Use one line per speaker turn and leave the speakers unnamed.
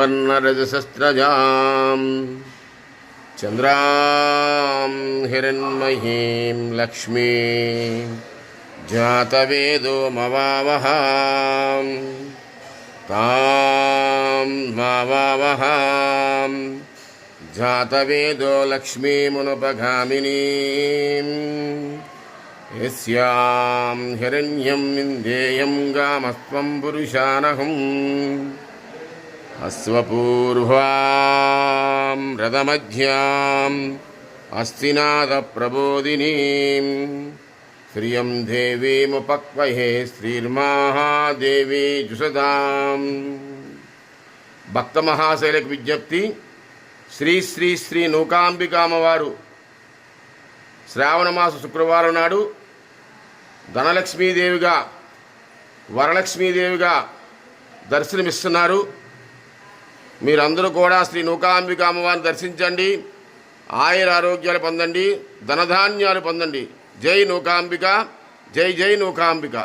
సంపన్నరజసస్రజాం చంద్రాం హిరణ్మయీం లక్ష్మీ జాతవేదో మవావహాం తాం మావావహాం జాతవేదో లక్ష్మీమునుపగామినీం యస్యాం హిరణ్యం విందేయం గామస్త్వం పురుషానహం అశ్వపూర్వాం రథమధ్యాం అస్తినాథప్రబోధినీం శ్రియం దేవీముపక్వహే శ్రీర్మహాదేవీ జుషదాం. భక్త మహాశైలకు విజ్ఞప్తి. శ్రీ శ్రీ శ్రీ నూకాంబికామ్మవారు శ్రావణమాస శుక్రవారం నాడు ధనలక్ష్మీదేవిగా వరలక్ష్మీదేవిగా దర్శనమిస్తున్నారు. మీరందరూ కూడా శ్రీ నూకాంబిక అమ్మవారిని దర్శించండి, ఆయుర ఆరోగ్యాలు పొందండి, ధనధాన్యాలు పొందండి. జై నూకాంబిక, జై జై నూకాంబిక.